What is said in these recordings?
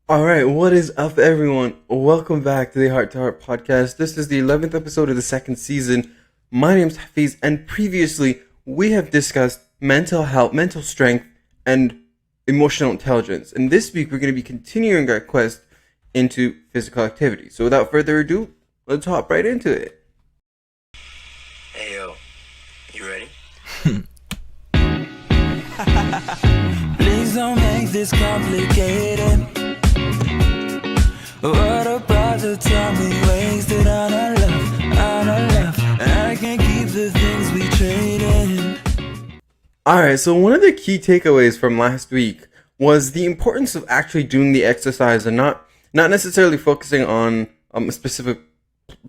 All right, what is up, everyone? Welcome back to the Heart to Heart podcast. This is the 11th episode of the second season. My name's Hafiz, and previously we have discussed mental health, mental strength, and emotional intelligence. And this week we're going to be continuing our quest into physical activity. So without further ado, let's hop right into it. Hey yo, you ready? Please don't make this complicated. What about the time we wasted on our love? I can't keep the things we traded. All right, so one of the key takeaways from last week was the importance of actually doing the exercise and not necessarily focusing on a specific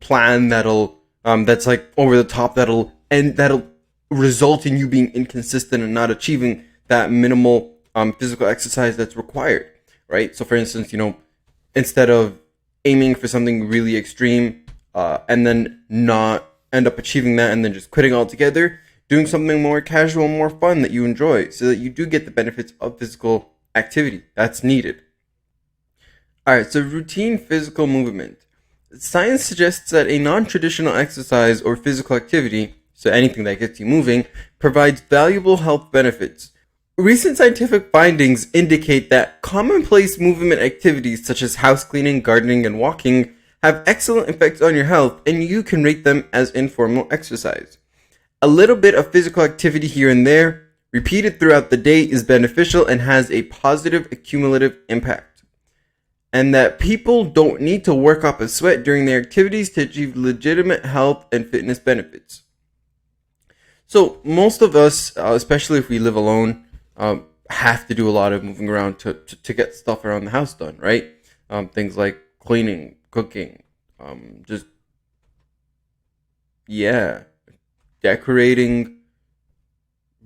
plan that's like over the top that'll result in you being inconsistent and not achieving that minimal physical exercise that's required, right? So for instance, instead of aiming for something really extreme and then not end up achieving that and then just quitting altogether, doing something more casual, more fun that you enjoy so that you do get the benefits of physical activity that's needed. All right, so routine physical movement. Science suggests that a non-traditional exercise or physical activity, so anything that gets you moving, provides valuable health benefits. Recent scientific findings indicate that commonplace movement activities such as house cleaning, gardening, and walking have excellent effects on your health, and you can rate them as informal exercise. A little bit of physical activity here and there, repeated throughout the day, is beneficial and has a positive accumulative impact. And that people don't need to work up a sweat during their activities to achieve legitimate health and fitness benefits. So most of us, especially if we live alone, have to do a lot of moving around to get stuff around the house done, right? Things like cleaning, cooking, decorating,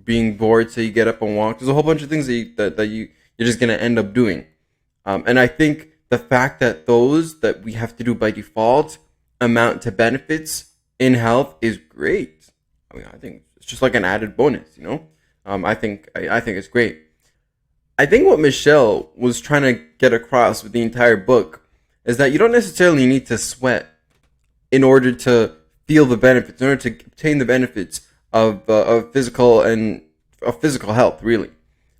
being bored so you get up and walk. There's a whole bunch of things that you're just gonna end up doing. And I think the fact that those that we have to do by default amount to benefits in health is great. I think it's just like an added bonus, I think it's great. I think what Michelle was trying to get across with the entire book is that you don't necessarily need to sweat in order to feel the benefits, in order to obtain the benefits of physical health, really.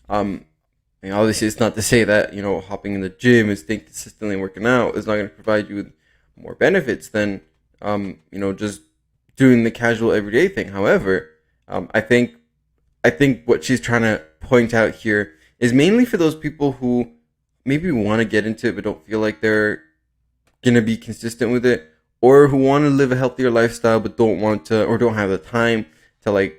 Obviously, it's not to say that hopping in the gym and staying consistently working out is not going to provide you with more benefits than just doing the casual everyday thing. However, I think what she's trying to point out here is mainly for those people who maybe want to get into it but don't feel like they're going to be consistent with it, or who want to live a healthier lifestyle but don't want to or don't have the time to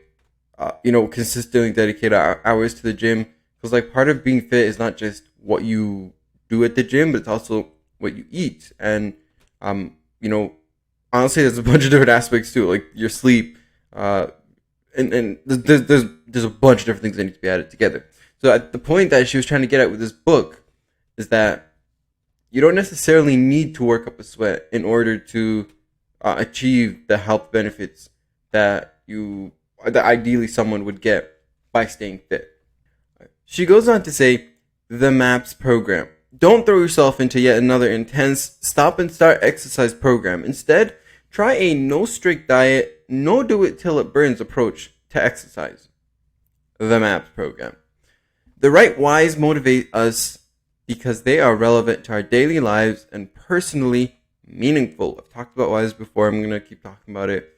consistently dedicate hours to the gym. Because part of being fit is not just what you do at the gym, but it's also what you eat. And honestly, there's a bunch of different aspects too, like your sleep, and there's a bunch of different things that need to be added together. So at the point that she was trying to get at with this book is that you don't necessarily need to work up a sweat in order to achieve the health benefits that ideally someone would get by staying fit. She goes on to say, the MAPS program. Don't throw yourself into yet another intense stop and start exercise program. Instead, try a no strict diet, no do it till it burns approach to exercise. The MAPS program. The right whys motivate us because they are relevant to our daily lives and personally meaningful. I've talked about whys before. I'm going to keep talking about it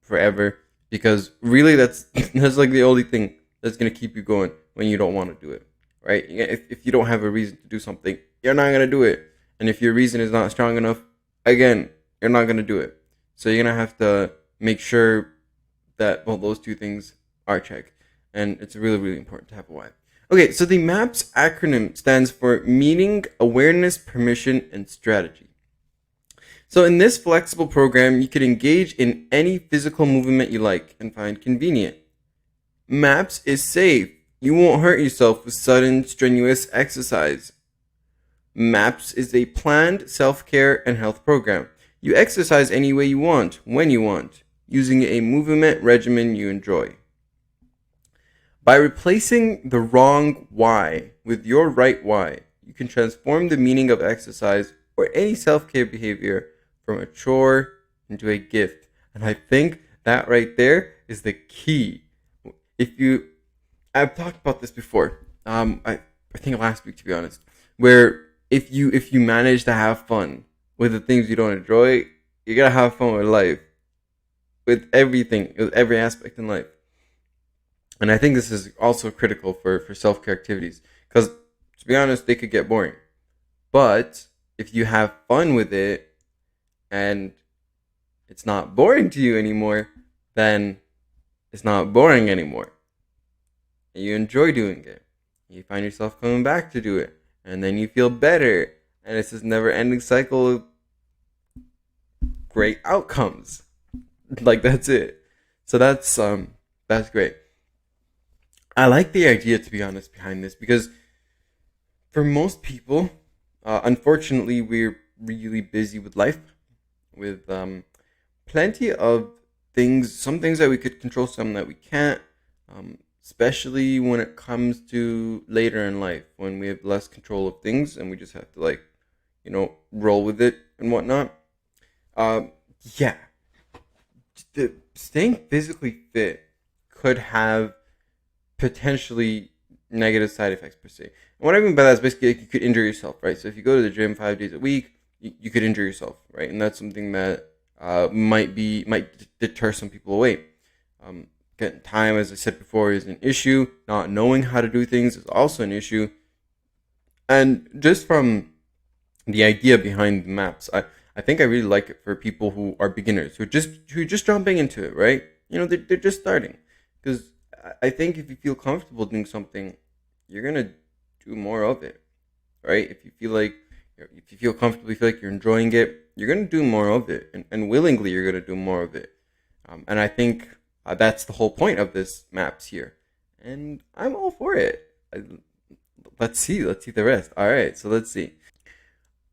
forever, because really that's like the only thing that's going to keep you going when you don't want to do it, right? If you don't have a reason to do something, you're not going to do it. And if your reason is not strong enough, again, you're not going to do it. So you're going to have to make sure that, those two things are checked. And it's really, really important to have a why. Okay, so the MAPS acronym stands for Meaning, Awareness, Permission, and Strategy. So in this flexible program, you can engage in any physical movement you like and find convenient. MAPS is safe. You won't hurt yourself with sudden, strenuous exercise. MAPS is a planned self-care and health program. You exercise any way you want, when you want, using a movement regimen you enjoy. By replacing the wrong why with your right why, you can transform the meaning of exercise or any self-care behavior from a chore into a gift. And I think that right there is the key. If you, I've talked about this before. I think last week, to be honest, where if you manage to have fun with the things you don't enjoy, you gotta have fun with life, with everything, with every aspect in life. And I think this is also critical for self care activities because, to be honest, they could get boring. But if you have fun with it and it's not boring to you anymore, then it's not boring anymore. And you enjoy doing it. You find yourself coming back to do it. And then you feel better. And it's this never ending cycle of great outcomes. Like that's it. So that's great. I like the idea, to be honest, behind this because for most people, unfortunately, we're really busy with life, with plenty of things, some things that we could control, some that we can't, especially when it comes to later in life, when we have less control of things and we just have to, like, roll with it and whatnot. Yeah, staying physically fit could have potentially negative side effects per se. And what I mean by that is basically like you could injure yourself, right? So if you go to the gym 5 days a week, you could injure yourself, right? And that's something that might deter some people away. Getting time, as I said before, is an issue. Not knowing how to do things is also an issue. And just from the idea behind the maps, I think I really like it for people who are beginners, who are just jumping into it, right? They're just starting. Because I think if you feel comfortable doing something, you're gonna do more of it, right? If you feel comfortable, you feel like you're enjoying it, you're gonna do more of it, and willingly you're gonna do more of it. And I think that's the whole point of this maps here, and I'm all for it. Let's see the rest. All right, so let's see.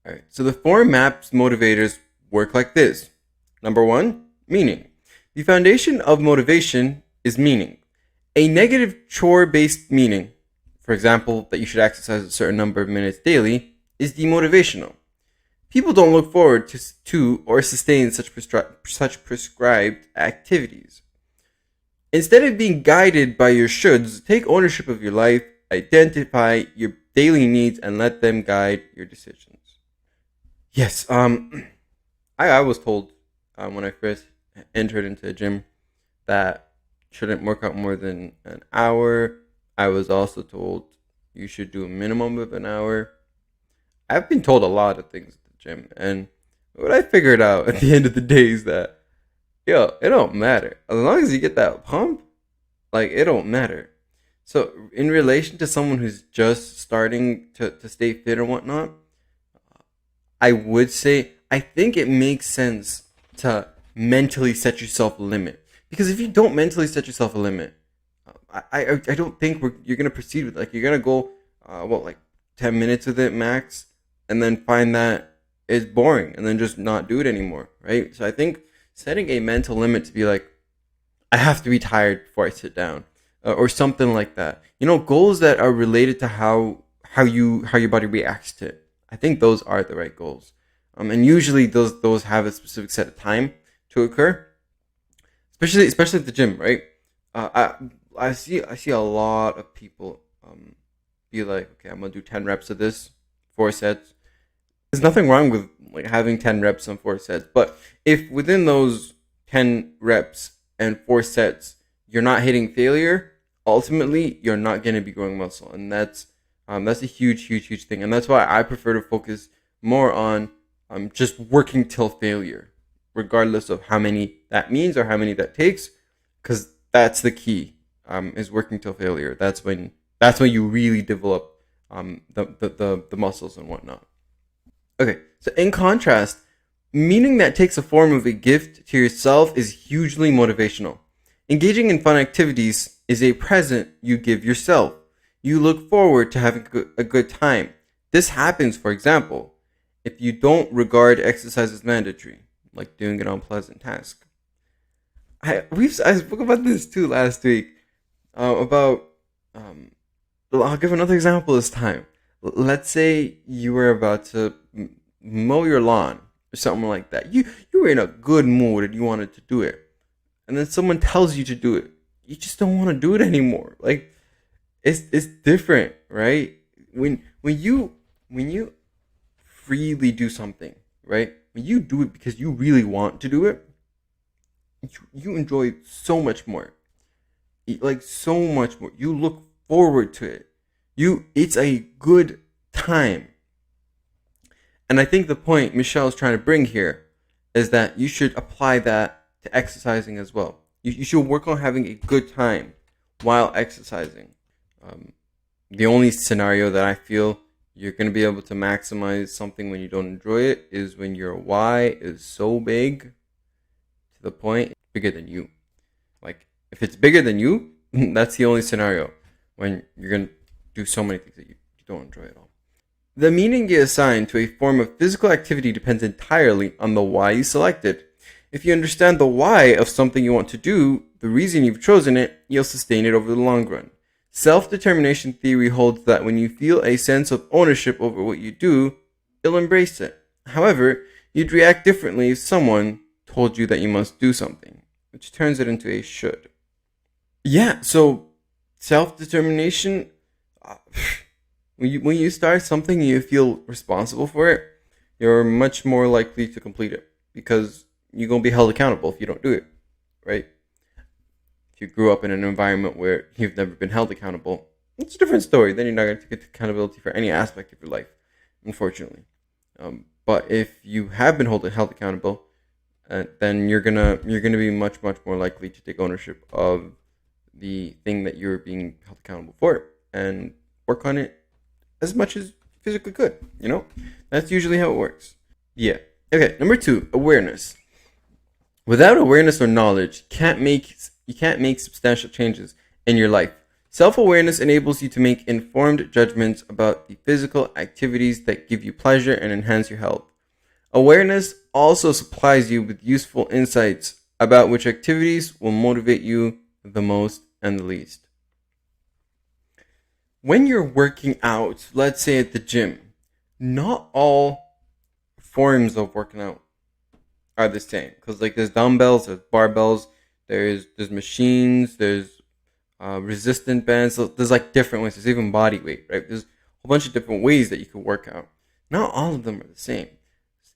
All right, so the 4 maps motivators work like this. Number 1, meaning. The foundation of motivation is meaning. A negative chore-based meaning, for example, that you should exercise a certain number of minutes daily, is demotivational. People don't look forward to or sustain such prescribed activities. Instead of being guided by your shoulds, take ownership of your life, identify your daily needs, and let them guide your decisions. Yes, I was told when I first entered into a gym that shouldn't work out more than an hour. I was also told you should do a minimum of an hour. I've been told a lot of things at the gym, and what I figured out at the end of the day is that, it don't matter. As long as you get that pump, like, it don't matter. So, in relation to someone who's just starting to stay fit or whatnot, I would say, I think it makes sense to mentally set yourself a limit. Because if you don't mentally set yourself a limit, I don't think you're going to proceed with it. Like, you're going to go, 10 minutes with it max, and then find that it's boring, and then just not do it anymore, right? So I think setting a mental limit to be like, I have to be tired before I sit down, or something like that. Goals that are related to how your body reacts to it. I think those are the right goals. And usually those have a specific set of time to occur. Especially at the gym, right? I see a lot of people be like, okay, I'm gonna do 10 reps of this, 4 sets. There's nothing wrong with like having 10 reps on 4 sets, but if within those 10 reps and 4 sets you're not hitting failure, ultimately you're not gonna be growing muscle, and that's a huge thing, and that's why I prefer to focus more on just working till failure, regardless of how many that means or how many that takes, because that's the key. Is working till failure. That's when you really develop the muscles and whatnot. Okay, so in contrast, meaning that takes a form of a gift to yourself is hugely motivational. Engaging in fun activities is a present you give yourself. You look forward to having a good time. This happens, for example, if you don't regard exercise as mandatory, like doing an unpleasant task. I spoke about this too last week. I'll give another example this time. let's say you were about to mow your lawn or something like that. You were in a good mood and you wanted to do it, and then someone tells you to do it. You just don't want to do it anymore. Like it's different, right? When you freely do something, right? When you do it because you really want to do it, you enjoy it so much more. Like so much more. You look forward to it. It's a good time. And I think the point Michelle is trying to bring here is that you should apply that to exercising as well. You should work on having a good time while exercising. Um, the only scenario that I feel you're going to be able to maximize something when you don't enjoy it is when your why is so big to the point it's bigger than you. Like, if it's bigger than you, that's the only scenario when you're going to do so many things that you don't enjoy at all. The meaning you assign to a form of physical activity depends entirely on the why you selected. If you understand the why of something you want to do, the reason you've chosen it, you'll sustain it over the long run. Self-determination theory holds that when you feel a sense of ownership over what you do, you'll embrace it. However, you'd react differently if someone told you that you must do something, which turns it into a should. Yeah, so self-determination, when you start something and you feel responsible for it, you're much more likely to complete it because you're going to be held accountable if you don't do it, right? If you grew up in an environment where you've never been held accountable, it's a different story. Then you're not going to get accountability for any aspect of your life, unfortunately. But if you have been held accountable, then you're gonna be much more likely to take ownership of the thing that you're being held accountable for and work on it as much as physically could. That's usually how it works. Yeah. Okay. Number 2, awareness. Without awareness or knowledge, you can't make substantial changes in your life. Self-awareness enables you to make informed judgments about the physical activities that give you pleasure and enhance your health. Awareness also supplies you with useful insights about which activities will motivate you the most and the least. When you're working out, let's say at the gym, not all forms of working out are the same. Because there's dumbbells, there's barbells, there's machines, there's resistant bands. So there's different ways. There's even body weight, right? There's a whole bunch of different ways that you can work out. Not all of them are the same.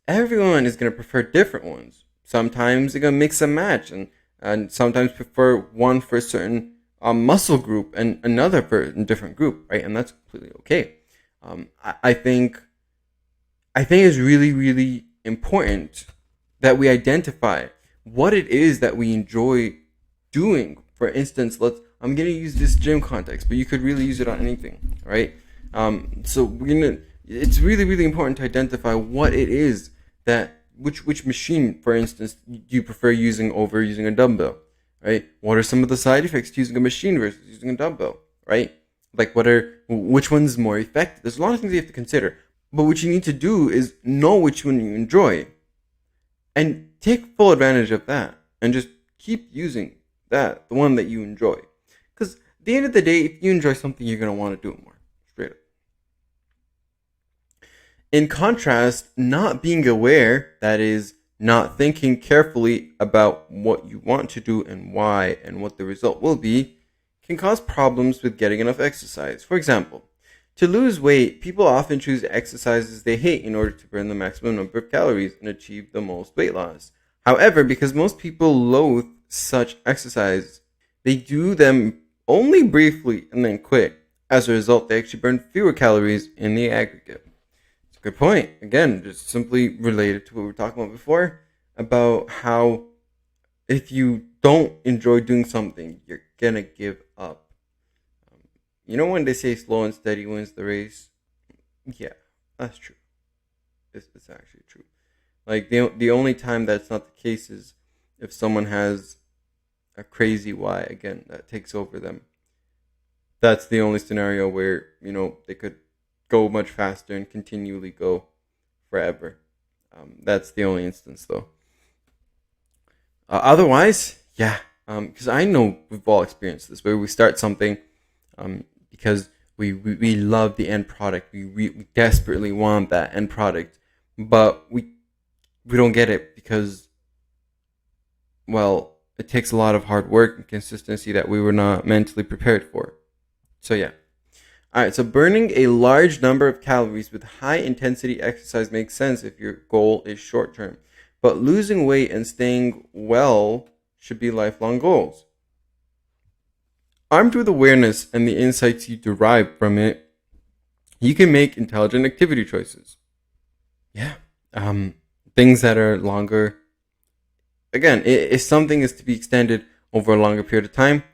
Everyone is going to prefer different ones. Sometimes they're going to mix and match and sometimes prefer one for a certain muscle group and another for a different group, right? And that's completely okay. I think it's really, really important that we identify what it is that we enjoy doing. For instance, I'm going to use this gym context, but you could really use it on anything, right? So it's really, really important to identify what it is which machine, for instance, do you prefer using over using a dumbbell, right? What are some of the side effects to using a machine versus using a dumbbell, right? Which one's more effective? There's a lot of things you have to consider, but what you need to do is know which one you enjoy and take full advantage of that and just keep using the one that you enjoy. Because at the end of the day, if you enjoy something, you're going to want to do it more. Straight up. In contrast, not being aware, that is, not thinking carefully about what you want to do and why and what the result will be, can cause problems with getting enough exercise. For example, to lose weight, people often choose exercises they hate in order to burn the maximum number of calories and achieve the most weight loss. However, because most people loathe such exercises, they do them only briefly and then quit. As a result, they actually burn fewer calories in the aggregate. It's a good point. Again, just simply related to what we were talking about before, about how if you don't enjoy doing something, you're going to give up. You know when they say slow and steady wins the race? Yeah, that's true. It's actually true. The only time that's not the case is if someone has a crazy why, again, that takes over them. That's the only scenario where, they could go much faster and continually go forever. That's the only instance, though. Otherwise, yeah, because I know we've all experienced this, where we start something because we love the end product. We desperately want that end product, but we don't get it because, well, it takes a lot of hard work and consistency that we were not mentally prepared for. So yeah. All right, so burning a large number of calories with high intensity exercise makes sense if your goal is short term, but losing weight and staying well should be lifelong goals. Armed with awareness and the insights you derive from it, you can make intelligent activity choices. Yeah. Um, Things that are longer. Again, if something is to be extended over a longer period of time,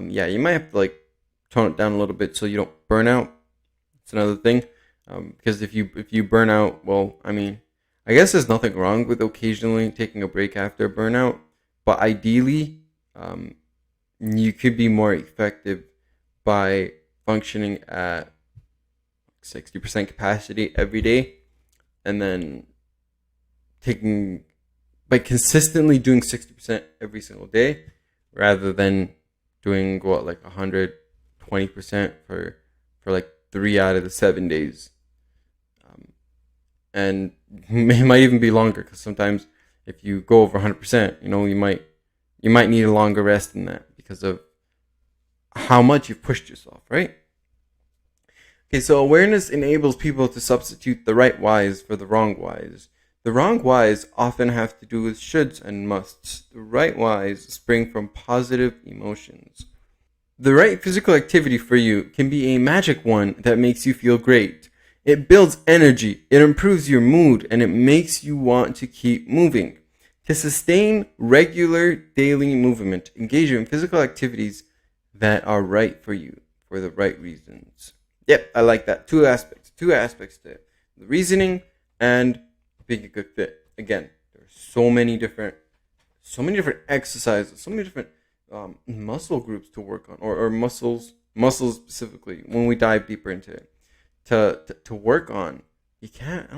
yeah, you might have to like tone it down a little bit so you don't burn out. It's another thing. Because if you burn out, well, I mean, I guess there's nothing wrong with occasionally taking a break after a burnout, but ideally, you could be more effective by functioning at 60% capacity every day, and then taking by consistently doing 60% every single day, rather than doing what, like 120% for like 3 out of the 7 days. And it might even be longer, because sometimes if you go over 100%, you might need a longer rest than that because of how much you've pushed yourself, right? Okay, so awareness enables people to substitute the right whys for the wrong whys. The wrong whys often have to do with shoulds and musts. The right whys spring from positive emotions. The right physical activity for you can be a magic one that makes you feel great. It builds energy, it improves your mood, and it makes you want to keep moving. To sustain regular daily movement, engage in physical activities that are right for you for the right reasons. Yep, I like that. Two aspects to it. The reasoning and being a good fit. Again, there are so many different exercises, so many different muscle groups to work on, or muscles specifically when we dive deeper into it to work on. You can't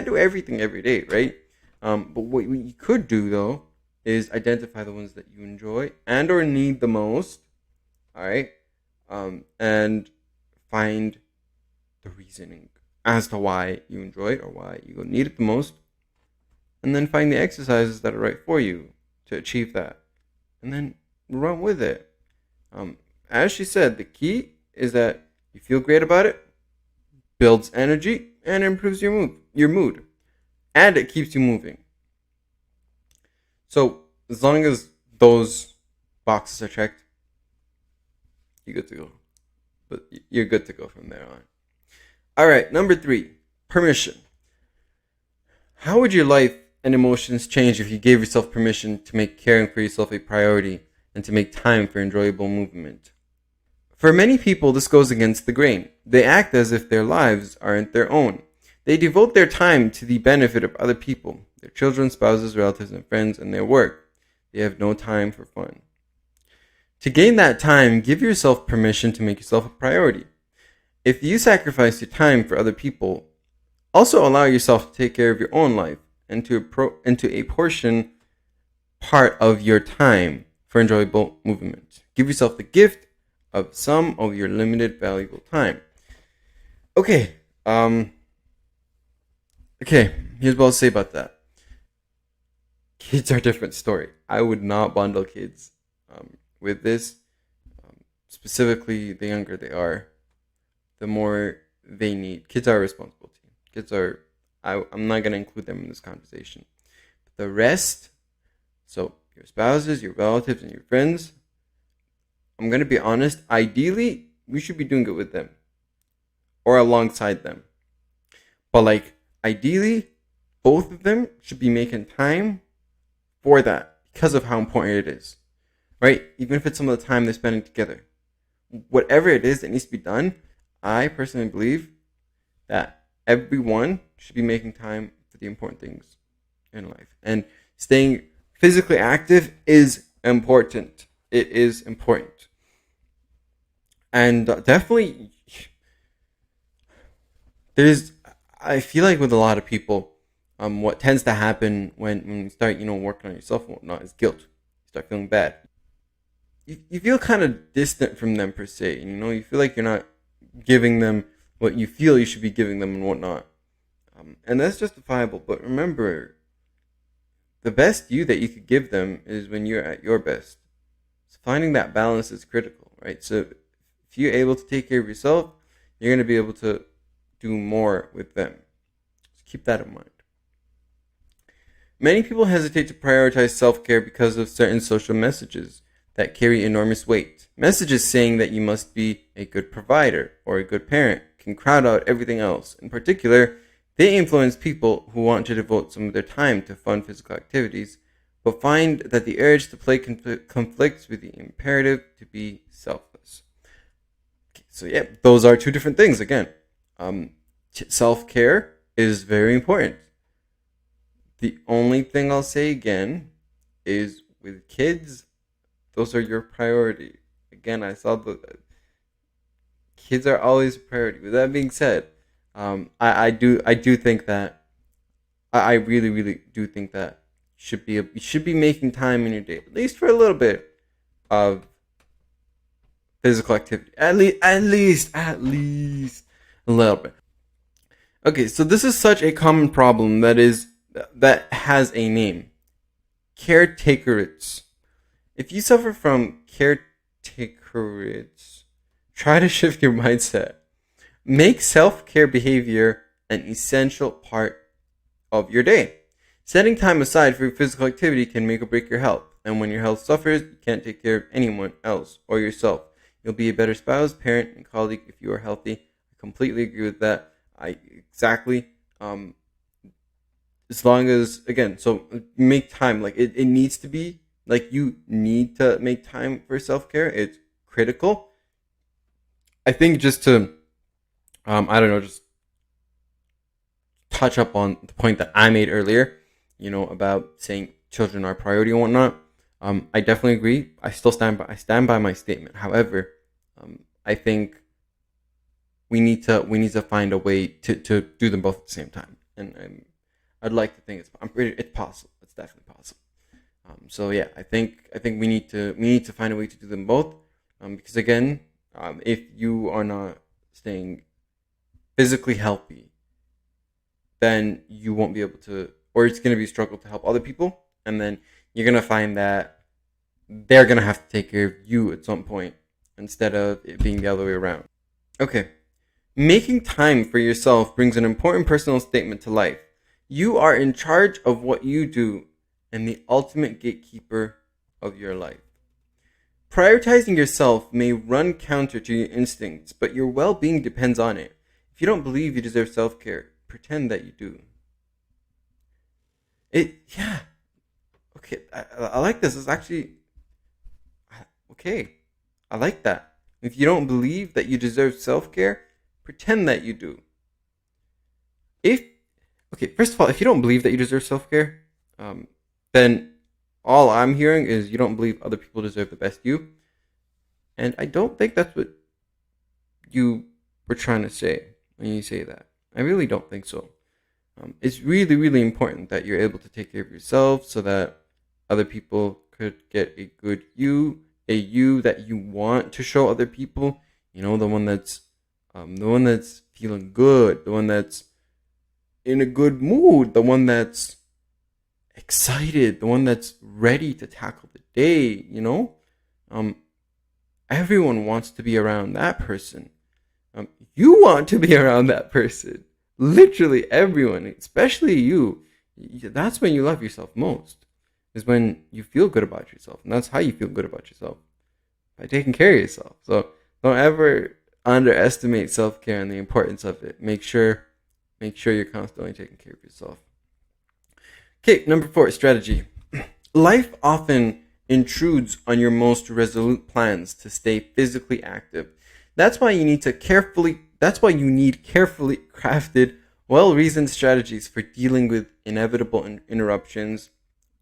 do everything every day, right? But what you could do though is identify the ones that you enjoy and or need the most. All right, and find the reasoning as to why you enjoy it or why you need it the most, and then find the exercises that are right for you to achieve that, and then run with it. As she said, the key is that you feel great about it, builds energy, and improves your mood, and it keeps you moving. So as long as those boxes are checked, you're good to go. But you're good to go from there on. All right, number 3, permission. How would your life and emotions change if you gave yourself permission to make caring for yourself a priority and to make time for enjoyable movement? For many people, this goes against the grain. They act as if their lives aren't their own. They devote their time to the benefit of other people, their children, spouses, relatives, and friends, and their work. They have no time for fun. To gain that time, give yourself permission to make yourself a priority. If you sacrifice your time for other people, also allow yourself to take care of your own life and to apportion part of your time for enjoyable movement. Give yourself the gift of some of your limited valuable time. Okay, here's what I'll say about that. Kids are a different story. I would not bundle kids with this. Specifically, the younger they are, the more they need. Kids are a responsibility. I'm not going to include them in this conversation. But the rest, so your spouses, your relatives, and your friends, I'm going to be honest, ideally, we should be doing it with them or alongside them. But ideally, both of them should be making time for that because of how important it is, right? Even if it's some of the time they're spending together. Whatever it is that needs to be done, I personally believe that everyone should be making time for the important things in life. And staying physically active is important. It is important. And definitely, I feel like with a lot of people, what tends to happen when you start, working on yourself and whatnot is guilt. You start feeling bad. You feel kind of distant from them per se. You feel like you're not giving them what you feel you should be giving them and whatnot. And that's justifiable. But remember, the best you that you could give them is when you're at your best. So finding that balance is critical, right? So if you're able to take care of yourself, you're going to be able to do more with them. So keep that in mind. Many people hesitate to prioritize self-care because of certain social messages that carry enormous weight. Messages saying that you must be a good provider or a good parent can crowd out everything else. In particular, they influence people who want to devote some of their time to fun physical activities, but find that the urge to play conflicts with the imperative to be selfless. Okay, so yeah, those are two different things. Again, self-care is very important. The only thing I'll say again is with kids, those are your priority. Again, I saw the kids are always a priority. With that being said, I do think that I really do think that you should be making time in your day, at least for a little bit of physical activity. At least a little bit. Okay, so this is such a common problem that has a name. Caretakeritis. If you suffer from caretakeritis, try to shift your mindset. Make self-care behavior an essential part of your day. Setting time aside for physical activity can make or break your health. And when your health suffers, you can't take care of anyone else or yourself. You'll be a better spouse, parent, and colleague if you are healthy. I completely agree with that. As long as, again, so make time. Like it needs to be, like you need to make time for self-care. It's critical. I think just to, just touch up on the point that I made earlier, about saying children are a priority and whatnot. I definitely agree. I stand by my statement. However, I think we need to find a way to do them both at the same time. And I'd like to think it's possible. It's definitely possible. So yeah, I think we need to find a way to do them both. Because again, if you are not staying physically healthy, then you won't be able to, or it's going to be a struggle to help other people, and then you're going to find that they're going to have to take care of you at some point instead of it being the other way around. Okay, making time for yourself brings an important personal statement to life. You are in charge of what you do and the ultimate gatekeeper of your life. Prioritizing yourself may run counter to your instincts, but your well-being depends on it. If you don't believe you deserve self-care, pretend that you do. Okay, I like this. It's actually, okay, I like that. If you don't believe that you deserve self-care, pretend that you do. First of all, if you don't believe that you deserve self-care, then all I'm hearing is you don't believe other people deserve the best you. And I don't think that's what you were trying to say when you say that. I really don't think so. It's really, really important that you're able to take care of yourself so that other people could get a good you, a you that you want to show other people. The one that's feeling good, the one that's in a good mood, the one that's excited, the one that's ready to tackle the day. Everyone wants to be around that person. You want to be around that person. Literally everyone, especially you. That's when you love yourself most, is when you feel good about yourself. And that's how you feel good about yourself, by taking care of yourself. So don't ever underestimate self-care and the importance of it. Make sure you're constantly taking care of yourself. Okay, number 4, strategy. Life often intrudes on your most resolute plans to stay physically active. That's why you need carefully crafted, well-reasoned strategies for dealing with inevitable interruptions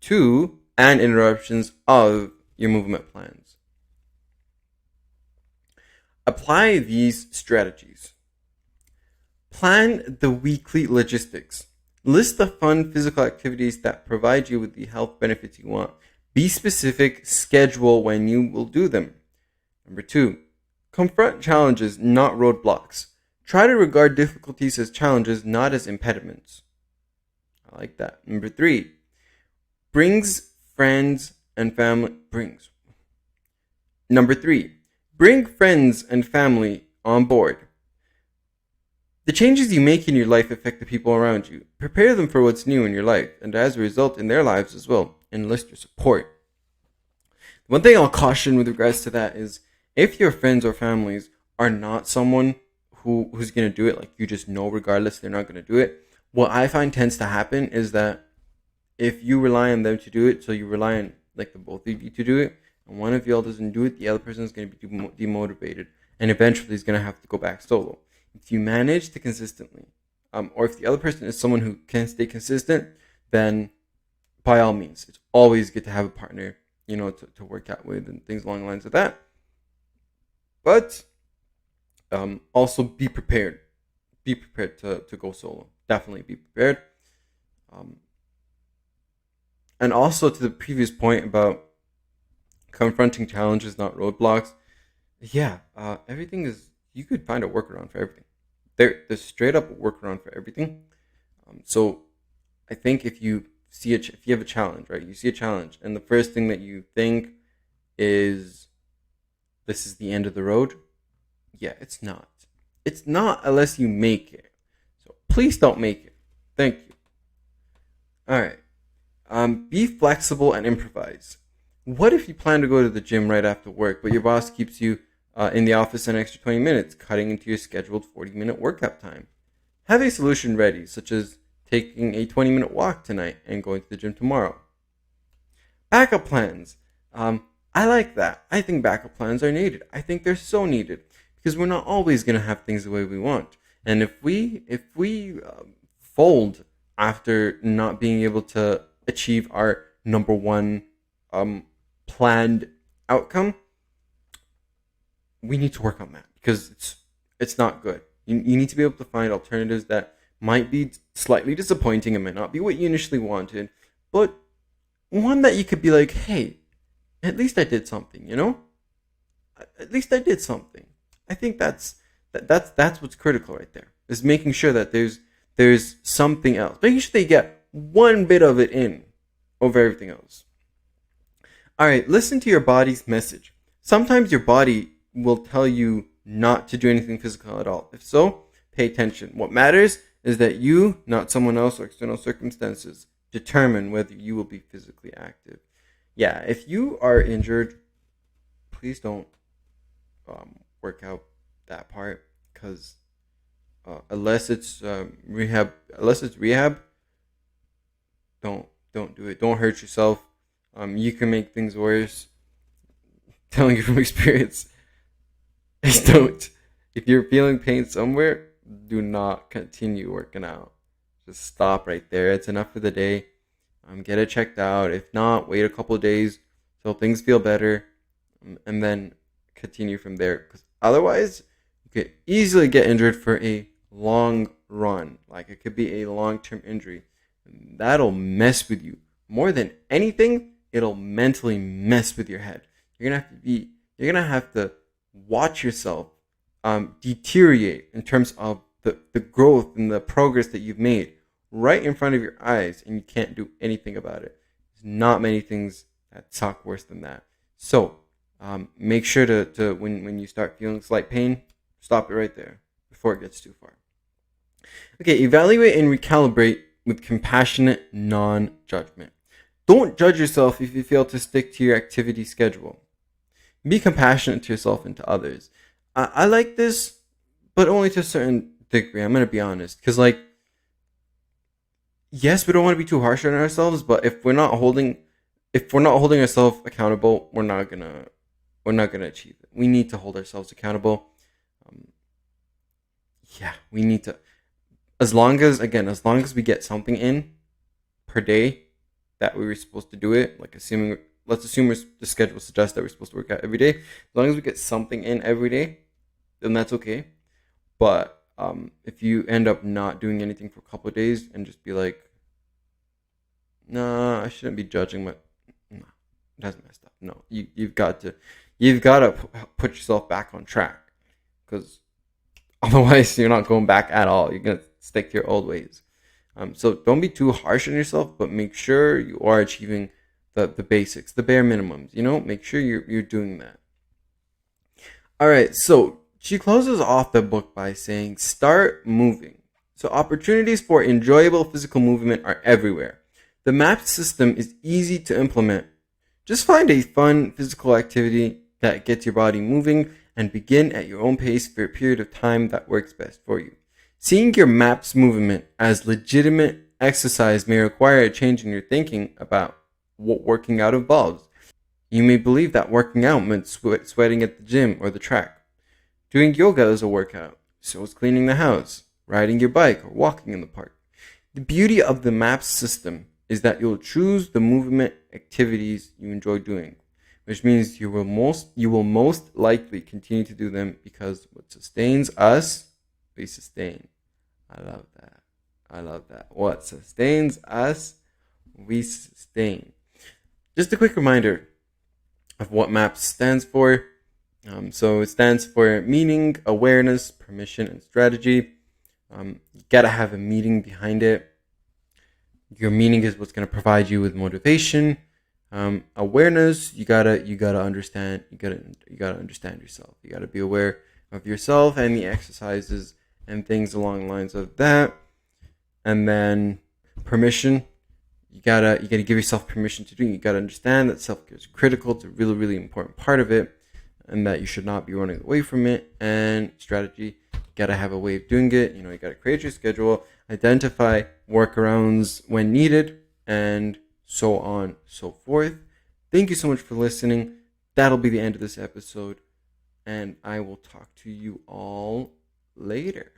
to and interruptions of your movement plans. Apply these strategies. Plan the weekly logistics. List the fun physical activities that provide you with the health benefits you want. Be specific. Schedule when you will do them. Number 2, Confront challenges, not roadblocks. Try to regard difficulties as challenges, not as impediments. I like that. Number 3, brings friends and family. Number 3, bring friends and family on board. The changes you make in your life affect the people around you. Prepare them for what's new in your life, and as a result, in their lives as well. Enlist your support. One thing I'll caution with regards to that is if your friends or families are not someone who's going to do it, like you just know regardless they're not going to do it, what I find tends to happen is that if you rely on them to do it, so you rely on like the both of you to do it, and one of y'all doesn't do it, the other person is going to be demotivated, and eventually is going to have to go back solo. If you manage to consistently, or if the other person is someone who can stay consistent, then by all means, it's always good to have a partner, to work out with and things along the lines of that. But also be prepared. Be prepared to go solo. Definitely be prepared. And also to the previous point about confronting challenges, not roadblocks. Yeah, everything is. You could find a workaround for everything. There's straight up a workaround for everything. So I think if you have a challenge, right? You see a challenge, and the first thing that you think is, this is the end of the road. Yeah, it's not. It's not unless you make it. So please don't make it. Thank you. All right. Be flexible and improvise. What if you plan to go to the gym right after work, but your boss keeps you in the office an extra 20 minutes, cutting into your scheduled 40-minute workout time? Have a solution ready, such as taking a 20-minute walk tonight and going to the gym tomorrow. Backup plans. I like that. I think backup plans are needed. I think they're so needed because we're not always going to have things the way we want. And if we fold after not being able to achieve our number one planned outcome, we need to work on that because it's not good. You need to be able to find alternatives that might be slightly disappointing and might not be what you initially wanted, but one that you could be like, hey, at least I did something, At least I did something. I think that's what's critical right there, is making sure that there's something else. Making sure they get one bit of it in over everything else. All right, listen to your body's message. Sometimes your body will tell you not to do anything physical at all. If so, pay attention. What matters is that you, not someone else or external circumstances, determine whether you will be physically active. Yeah, if you are injured, please don't work out that part, because unless it's rehab, don't do it. Don't hurt yourself. You can make things worse. Telling you from experience. Just don't. If you're feeling pain somewhere, do not continue working out. Just stop right there. It's enough for the day. Get it checked out. If not, wait a couple of days till things feel better, and then continue from there. Because otherwise, you could easily get injured for a long run. Like, it could be a long-term injury. And that'll mess with you. More than anything, it'll mentally mess with your head. You're gonna have to watch yourself deteriorate in terms of the growth and the progress that you've made right in front of your eyes, and you can't do anything about it. There's not many things that suck worse than that. So make sure to when you start feeling slight pain, stop it right there before it gets too far. Okay, evaluate and recalibrate with compassionate non-judgment. Don't judge yourself if you fail to stick to your activity schedule. Be compassionate to yourself and to others. I like this, but only to a certain degree. I'm going to be honest. Because, yes, we don't want to be too harsh on ourselves, but if we're not holding ourselves accountable, we're not gonna achieve it. We need to hold ourselves accountable. We need to, as long as we get something in per day that we were supposed to do it, let's assume the schedule suggests that we're supposed to work out every day. As long as we get something in every day, then that's okay. But if you end up not doing anything for a couple of days and just be like, nah, I shouldn't be judging, but no, that's messed up. No, you've got to put yourself back on track. because otherwise you're not going back at all. You're gonna stick to your old ways. So don't be too harsh on yourself, but make sure you are achieving the basics, the bare minimums. Make sure you're doing that. All right, so she closes off the book by saying, start moving. So opportunities for enjoyable physical movement are everywhere. The MAP system is easy to implement. Just find a fun physical activity that gets your body moving and begin at your own pace for a period of time that works best for you. Seeing your MAPS movement as legitimate exercise may require a change in your thinking about what working out involves. You may believe that working out meant sweating at the gym or the track. Doing yoga is a workout, so is cleaning the house, riding your bike, or walking in the park. The beauty of the MAPS system is that you'll choose the movement activities you enjoy doing, which means you will most likely continue to do them because what sustains us, we sustain. I love that. What sustains us, we sustain. Just a quick reminder of what MAPS stands for. So it stands for meaning, awareness, permission, and strategy. You gotta have a meaning behind it. Your meaning is what's gonna provide you with motivation. Awareness, you gotta understand. You gotta understand yourself. You gotta be aware of yourself and the exercises and things along the lines of that. And then permission, you gotta give yourself permission to do it. You gotta understand that self-care is critical. It's a really, really important part of it, and that you should not be running away from it. And strategy, you gotta have a way of doing it. You gotta create your schedule, identify workarounds when needed, and so on, so forth. Thank you so much for listening. That'll be the end of this episode, and I will talk to you all later.